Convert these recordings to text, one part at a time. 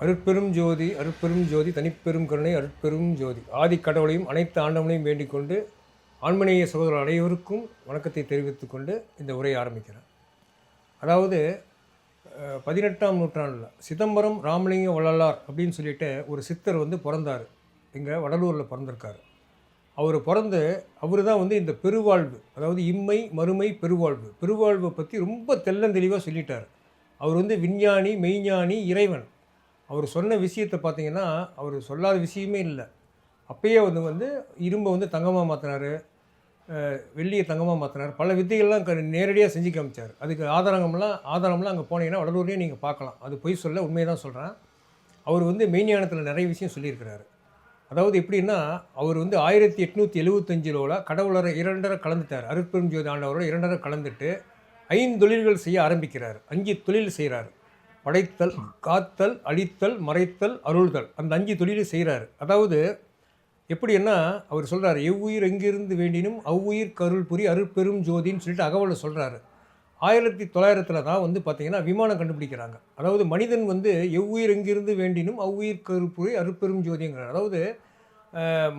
அருட்பெரும் ஜோதி அருட்பெரும் ஜோதி தனிப்பெரும் கருணை அருட்பெரும் ஜோதி ஆதி கடவுளையும் அனைத்து ஆண்டவனையும் வேண்டிக் கொண்டு ஆன்மீக சகோதரர் அனைவருக்கும் வணக்கத்தை தெரிவித்துக் கொண்டு இந்த உரையை ஆரம்பிக்கிறேன். அதாவது 18ஆம் நூற்றாண்டில் சிதம்பரம் ராமலிங்க வள்ளலார் அப்படின்னு சொல்லிட்டு ஒரு சித்தர் பிறந்தார். இங்கே வடலூரில் பிறந்திருக்காரு. அவர் தான் இந்த பெருவாழ்வு, அதாவது இம்மை மறுமை பெருவாழ்வை பற்றி ரொம்ப தெள்ளந்தெளிவாக சொல்லிட்டார். அவர் விஞ்ஞானி, மெய்ஞானி, இறைவன். அவர் சொன்ன விஷயத்தை பார்த்தீங்கன்னா அவர் சொல்லாத விஷயமே இல்லை. அப்பயே இரும்பை தங்கமாக மாற்றினார், வெள்ளியை தங்கமாக மாற்றினார், பல வித்தைகள்லாம் நேரடியாக செஞ்சு காமிச்சார். அதுக்கு ஆதாரம்லாம் அங்கே போனீங்கன்னா வடலூர்லேயே நீங்கள் பார்க்கலாம். அது பொய் சொல்ல, உண்மையை தான் சொல்கிறேன். அவர் மெய்ஞானத்தில் நிறைய விஷயம் சொல்லியிருக்கிறாரு. அதாவது எப்படின்னா அவர் 1875 கடவுளரை 2 கலந்துட்டார். அருட்பெரும் ஜோதி ஆண்டவரோட 2 கலந்துட்டு 5 தொழில்கள் செய்ய ஆரம்பிக்கிறார். 5 தொழில் செய்கிறார். படைத்தல், காத்தல், அழித்தல், மறைத்தல், அருள்தல், அந்த 5 தொழிலும் செய்கிறாரு. அதாவது எப்படின்னா அவர் சொல்கிறார், எவ்வுயிர் எங்கிருந்து வேண்டினும் அவ்வுயிர் கருள் புரி அருட்பெரும் ஜோதின்னு சொல்லிட்டு அகவலை சொல்கிறாரு. 1900 தான் பார்த்திங்கன்னா விமானம் கண்டுபிடிக்கிறாங்க. அதாவது மனிதன் எவ்வுயிர் எங்கிருந்து வேண்டினும் அவ்வுயிர் கருள் புரி அருட்பெரும் ஜோதிங்கிறார். அதாவது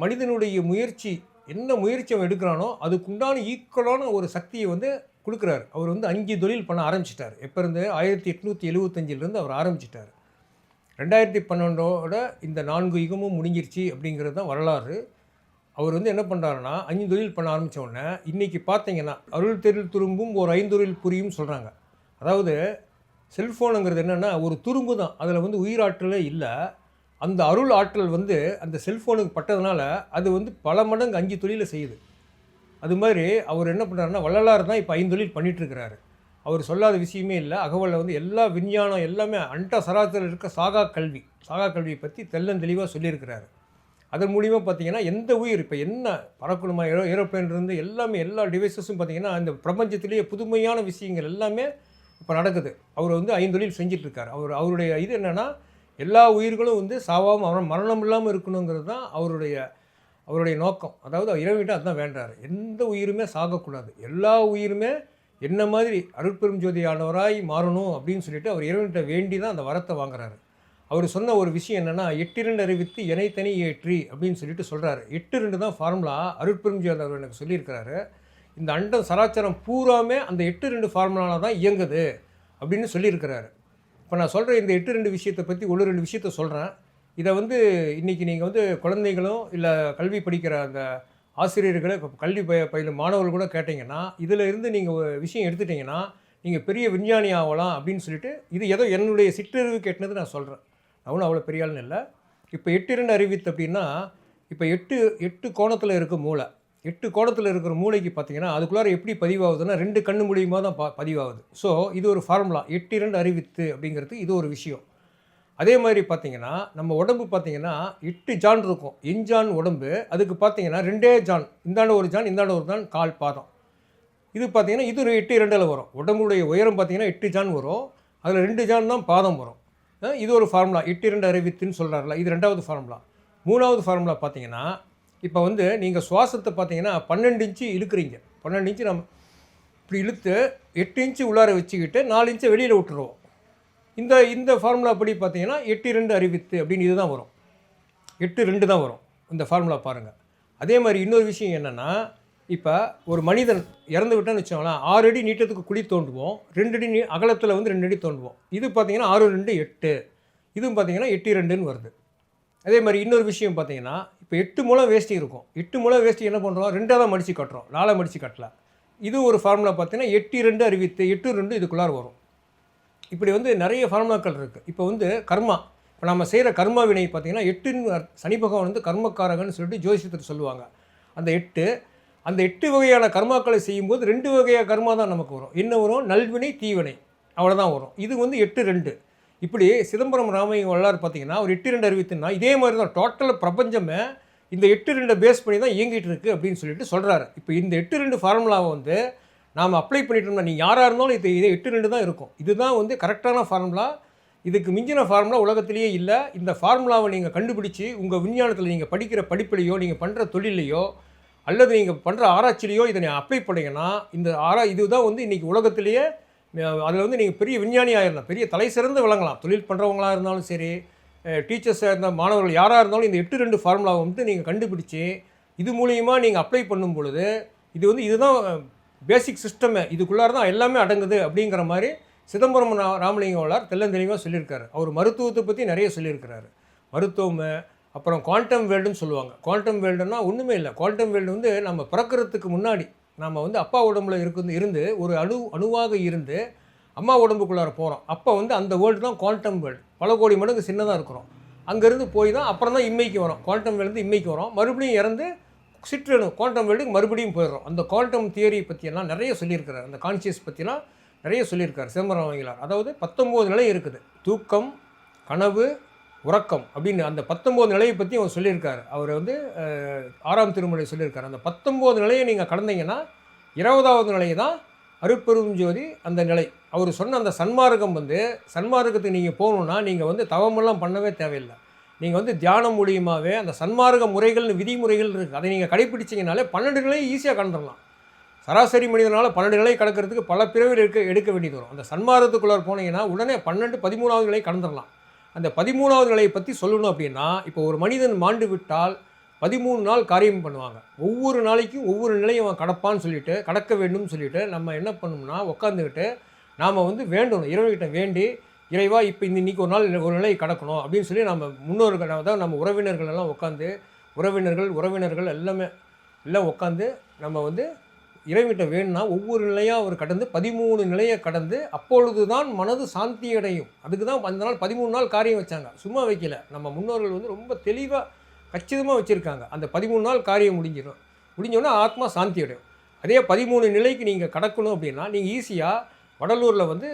மனிதனுடைய முயற்சி, என்ன முயற்சி அவன் எடுக்கிறானோ அதுக்குண்டான ஈக்குவலான ஒரு சக்தியை கொடுக்குறாரு. அவர் 5 தொழில் பண்ண ஆரம்பிச்சிட்டார். எப்போ இருந்து 1875 அவர் ஆரம்பிச்சிட்டார். 2012 இந்த 4 யுகமும் முடிஞ்சிருச்சு அப்படிங்கிறது தான் வரலாறு. அவர் என்ன பண்ணுறாருன்னா 5 தொழில் பண்ண ஆரம்பித்த உடனே இன்றைக்கி பார்த்தீங்கன்னா அருள் தெருள் துரும்பும் ஒரு 5 தொழில் புரியும் சொல்கிறாங்க. அதாவது செல்ஃபோனுங்கிறது என்னென்னா ஒரு துரும்பு தான், அதில் உயிராற்றலே இல்லை. அந்த அருள் ஆற்றல் அந்த செல்ஃபோனுக்கு பட்டதுனால அது பல மடங்கு 5 தொழிலை செய்யுது. அது மாதிரி அவர் என்ன பண்ணுறாருன்னா வள்ளலார் தான் இப்போ 5 தொழில் பண்ணிகிட்ருக்கிறாரு. அவர் சொல்லாத விஷயமே இல்லை. அகவலில் எல்லா விஞ்ஞானம் எல்லாமே அண்ட சராசரில் இருக்க சாகா கல்வியை பற்றி தெள்ளந்தெளிவாக சொல்லியிருக்கிறாரு. அதன் மூலிமா பார்த்திங்கன்னா எந்த உயிர் இப்போ என்ன பறக்கணுமா, ஏரோப்ளேன்லேருந்து எல்லாமே எல்லா டிவைஸஸும் பார்த்திங்கன்னா இந்த பிரபஞ்சத்திலேயே புதுமையான விஷயங்கள் எல்லாமே இப்போ நடக்குது. அவர் 5 தொழில் செஞ்சிட்ருக்கார். அவருடைய இது என்னென்னா எல்லா உயிர்களும் சாவாமல் மரணம் இல்லாமல் இருக்கணுங்கிறது தான் அவருடைய நோக்கம். அதாவது இறைவன்கிட்ட அதுதான் வேண்டாரு. எந்த உயிருமே சாகக்கூடாது, எல்லா உயிருமே என்ன மாதிரி அருட்பெரும் ஜோதி ஆனவராய் மாறணும் அப்படின்னு சொல்லிட்டு அவர் இறைவன்கிட்ட வேண்டி தான் அந்த வரத்தை வாங்குறாரு. அவர் சொன்ன ஒரு விஷயம் என்னென்னா 8 அறிவித்து எனைத்தனி ஏற்றி அப்படின்னு சொல்லிட்டு சொல்கிறாரு. 8 தான் ஃபார்முலா அருட்பெரும் ஜோதி அவர் எனக்கு சொல்லியிருக்கிறாரு. இந்த அண்டம் சராச்சரம் பூராமே அந்த 8 ஃபார்முலாவில் தான் இயங்குது அப்படின்னு சொல்லியிருக்கிறாரு. இப்போ நான் சொல்கிற இந்த 8 விஷயத்தை பற்றி 1-2 விஷயத்த சொல்கிறேன். இதை இன்றைக்கி நீங்கள் குழந்தைகளும் இல்லை கல்வி படிக்கிற அந்த ஆசிரியர்களை கல்வி பயிலும் மாணவர்கள் கூட கேட்டிங்கன்னா இதில் இருந்து நீங்கள் ஒரு விஷயம் எடுத்துட்டிங்கன்னா நீங்கள் பெரிய விஞ்ஞானி ஆகலாம் அப்படின்னு சொல்லிட்டு இது ஏதோ என்னுடைய சிற்றறிவு கேட்டினது நான் சொல்கிறேன். அவனும் அவ்வளோ பெரிய ஆளுன்னு இல்லை. இப்போ 8 அறிவித்து அப்படின்னா இப்போ 8 கோணத்தில் இருக்க மூளை, 8 கோணத்தில் இருக்கிற மூளைக்கு பார்த்திங்கன்னா அதுக்குள்ளார எப்படி பதிவாகுதுன்னா 2 கண்ணு மூலியமாக தான் பதிவாகுது. ஸோ இது ஒரு ஃபார்முலா 8 அறிவித்து அப்படிங்கிறது இது ஒரு விஷயம். அதே மாதிரி பார்த்திங்கன்னா நம்ம உடம்பு பார்த்திங்கன்னா 8 ஜான் இருக்கும். எஞ்சான் உடம்பு. அதுக்கு பார்த்திங்கன்னா 2 ஜான், இந்தாண்ட ஒரு ஜான், இந்தாண்ட ஒரு ஜான், கால் பாதம். இது பார்த்திங்கன்னா இது 8 வரும். உடம்புடைய உயரம் பார்த்திங்கன்னா 8 ஜான் வரும். அதில் 2 ஜான் தான் பாதம் வரும். இது ஒரு ஃபார்முலா 8 அறிவித்துன்னு சொல்கிறாருல, இது 2வது ஃபார்முலா. 3வது ஃபார்முலா பார்த்திங்கன்னா இப்போ நீங்கள் சுவாசத்தை பார்த்திங்கன்னா 12 இன்ச்சு இழுக்கிறீங்க. 12 இன்ச்சு நம்ம இப்படி இழுத்து 8 இன்ச்சு உள்ளார வச்சுக்கிட்டு 4 இன்ச்சை வெளியில் விட்டுருவோம். இந்த ஃபார்முலா படி பார்த்தீங்கன்னா 8 அறிவித்து அப்படின்னு இது தான் வரும். 8 தான் வரும் இந்த ஃபார்முலா பாருங்கள். அதே மாதிரி இன்னொரு விஷயம் என்னென்னா இப்போ ஒரு மனிதன் இறந்து விட்டான்னு வச்சோங்களேன், 6 அடி நீட்டத்துக்கு குழி தோண்டுவோம், 2 அடி அகலத்தில் 2 அடி தோண்டுவோம். இது பார்த்திங்கன்னா 6 2 8, இதுவும் பார்த்திங்கன்னா 8 வருது. அதே மாதிரி இன்னொரு விஷயம் பார்த்திங்கன்னா இப்போ 8 முழம் வேஷ்டி இருக்கும். 8 முழம் வேஷ்டி என்ன பண்ணுறோம், 2 தான் மடித்து கட்டுறோம், 4 மடித்து கட்டல. இது ஒரு ஃபார்முலா பார்த்திங்கன்னா 8 அறிவித்து 8 இதுக்குள்ளார வரும். இப்படி நிறைய ஃபார்முலாக்கள் இருக்குது. இப்போ கர்மா, இப்போ நம்ம செய்கிற கர்மா வினை பார்த்திங்கன்னா 8 சனி பகவான் கர்மக்காரகன்னு சொல்லிட்டு ஜோசியத்தில் சொல்லுவாங்க. அந்த 8 வகையான கர்மாக்களை செய்யும்போது 2 வகையான கர்மா தான் நமக்கு வரும். என்ன வரும், நல்வினை தீவினை, அவ்வளோதான் வரும். இது 8 இப்படி சிதம்பரம் ராமலிங்க வள்ளலார் பார்த்திங்கன்னா ஒரு 8 அறிவித்துன்னா இதே மாதிரி தான் டோட்டல் பிரபஞ்சமே இந்த 8 பேஸ் பண்ணி தான் இயங்கிட்டு இருக்குது அப்படின்னு சொல்லிட்டு சொல்கிறாரு. இப்போ இந்த 8 ஃபார்முலாவை நாம் அப்ளை பண்ணிட்டோம்னா நீங்கள் யாராக இருந்தாலும் இதே 8 தான் இருக்கும். இதுதான் கரெக்டான ஃபார்முலா. இதுக்கு மிஞ்சின ஃபார்முலா உலகத்திலேயே இல்லை. இந்த ஃபார்முலாவை நீங்கள் கண்டுபிடிச்சி உங்கள் விஞ்ஞானத்தில் நீங்கள் படிக்கிற படிப்புலையோ நீங்கள் பண்ணுற தொழிலையோ அல்லது நீங்கள் பண்ணுற ஆராய்ச்சிலையோ இதை நீங்கள் அப்ளை பண்ணிங்கன்னா இதுதான் இன்றைக்கி உலகத்திலேயே அதில் நீங்கள் பெரிய விஞ்ஞானி ஆகிடலாம், பெரிய தலை சிறந்து விளங்கலாம். தொழில் பண்ணுறவங்களாக இருந்தாலும் சரி, டீச்சர்ஸ் இருந்த மாணவர்கள் யாராக இருந்தாலும் இந்த 8-2 ஃபார்முலாவை வந்து நீங்கள் கண்டுபிடிச்சி இது மூலியமாக நீங்கள் அப்ளை பண்ணும் பொழுது இது வந்து இதுதான் பேசிக் சிஸ்டமே, இதுக்குள்ளார தான் எல்லாமே அடங்குது அப்படிங்கிற மாதிரி சிதம்பரம் ராமலிங்க வள்ளலார் தெளிவாக சொல்லியிருக்காரு. அவர் மருத்துவத்தை பற்றி நிறைய சொல்லியிருக்கிறாரு. மருத்துவம், அப்புறம் குவாண்டம் வேல்டுன்னு சொல்லுவாங்க. குவாண்டம் வேல்டுன்னா ஒன்றுமே இல்லை. குவாண்டம் வேல்டு வந்து நம்ம பிறக்கிறதுக்கு முன்னாடி நம்ம வந்து அப்பா உடம்புல இருந்து ஒரு அணுவாக இருந்து அம்மா உடம்புக்குள்ளார போகிறோம். அப்போ வந்து அந்த வேர்ல்டு தான் குவாண்டம் வேர்ல்டு. பல கோடி மடங்கு சின்னதாக இருக்கிறோம். அங்கேருந்து போய் தான் அப்புறம் தான் இம்மைக்கு வரோம். குவாண்டம் வேல்டு இம்மைக்கு வரோம். மறுபடியும் இறந்து சிற்றணு குவாண்டம் வேல்டுக்கு மறுபடியும் போயிடுறோம். அந்த குவாண்டம் தியரி பற்றியெல்லாம் நிறைய சொல்லியிருக்கிறார். அந்த கான்சியஸ் பற்றிலாம் நிறைய சொல்லியிருக்கார் சிதம்பரம் வாங்கிலார். அதாவது 19 நிலை இருக்குது. தூக்கம், கனவு, உறக்கம் அப்படின்னு அந்த 19 நிலையை பற்றி அவர் சொல்லியிருக்காரு. அவர் வந்து 6ஆம் திருமுறை சொல்லியிருக்காரு. அந்த 19 நிலையை நீங்கள் கடந்தீங்கன்னா 20வது நிலை தான் அருட்பெரும் ஜோதி அந்த நிலை. அவர் சொன்ன அந்த சன்மார்க்கம் வந்து சன்மார்க்கத்துக்கு நீங்கள் போகணுன்னா நீங்கள் வந்து தவமெல்லாம் பண்ணவே தேவையில்லை. நீங்கள் வந்து தியானம் மூலியமாகவே அந்த சன்மார்க்க முறைகள்னு விதிமுறைகள் இருக்குது. அதை நீங்கள் கடைப்பிடிச்சிங்கனாலே 12 நிலையை ஈஸியாக கடந்துடலாம். சராசரி மனிதனால் 12 நிலை கடக்கிறதுக்கு பல பிறவிகள் எடுக்க வேண்டியது வரும். அந்த சன்மார்க்கத்துக்குள்ளே போனீங்கன்னா உடனே 12, 13வது நிலை கடந்துடலாம். அந்த 13வது நிலையை பற்றி சொல்லணும் அப்படின்னா இப்போ ஒரு மனிதன் மாண்டு விட்டால் 13 நாள் காரியம் பண்ணுவாங்க. ஒவ்வொரு நாளைக்கும் ஒவ்வொரு நிலையும் அவன் கடப்பான்னு சொல்லிட்டு கடக்க வேண்டும்னு சொல்லிட்டு நம்ம என்ன பண்ணணும்னா உட்காந்துக்கிட்டு நாம் வந்து வேண்டணும், இறைவன்கிட்ட வேண்டி இறைவா இப்போ இன்றைக்கி ஒரு நாள் ஒரு நிலை கடக்கணும் அப்படின்னு சொல்லி நம்ம முன்னோர்கள் அதாவது நம்ம உறவினர்கள் எல்லாம் உட்காந்து உறவினர்கள் எல்லாம் உட்காந்து நம்ம வந்து இறைவன்கிட்ட வேணும்னா ஒவ்வொரு நிலையாக அவர் கடந்து 13 நிலையை கடந்து அப்பொழுது தான் மனது சாந்தி அடையும். அதுக்கு தான் அந்த நாள் 13 நாள் காரியம் வச்சாங்க, சும்மா வைக்கல. நம்ம முன்னோர்கள் வந்து ரொம்ப தெளிவாக கச்சிதமாக வச்சுருக்காங்க. அந்த 13 நாள் காரியம் முடிஞ்சோன்னா ஆத்மா சாந்தி அடையும். அதே 13 நிலைக்கு நீங்கள் கடக்கணும் அப்படின்னா நீங்கள் ஈஸியாக வடலூரில் வந்து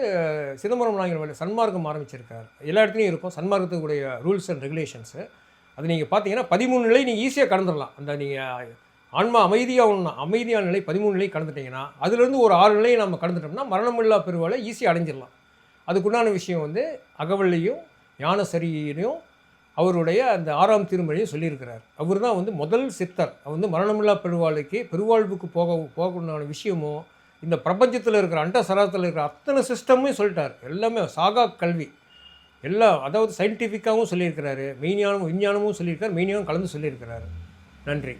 சிதம்பரம் நாயகர் சன்மார்க்கம் ஆரம்பிச்சிருக்காரு. எல்லா இடத்துலையும் இருக்கும் சன்மார்க்கத்துக்குடைய ரூல்ஸ் அண்ட் ரெகுலேஷன்ஸு. அது நீங்கள் பார்த்தீங்கன்னா 13 நிலை நீங்கள் ஈஸியாக கடந்துடலாம். அந்த நீங்கள் ஆன்மா அமைதியான நிலை 13 நிலை கடந்துட்டிங்கன்னா அதுலேருந்து ஒரு 6 நிலையை நம்ம கடந்துட்டோம்னா மரணமில்லா பெருவாளை ஈஸியாக அடைஞ்சிடலாம். அதுக்குண்டான விஷயம் வந்து அகவல்லையும் ஞானசரியிலையும் அவருடைய அந்த 6ஆம் திருமுறையும் சொல்லியிருக்கிறார். அவர் தான் வந்து முதல் சித்தர். அவர் வந்து மரணமில்லா பெருவாழ்வுக்கு போகணுமான விஷயமும் இந்த பிரபஞ்சத்தில் இருக்கிற அண்ட சராசத்தில் இருக்கிற அத்தனை சிஸ்டமும் சொல்லிட்டார். எல்லாமே சாகா கல்வி எல்லாம், அதாவது சயின்டிஃபிக்காகவும் சொல்லியிருக்கிறாரு, விஞ்ஞானமும் சொல்லியிருக்காரு, மெய்ஞானம் கலந்து சொல்லியிருக்கிறாரு. நன்றி.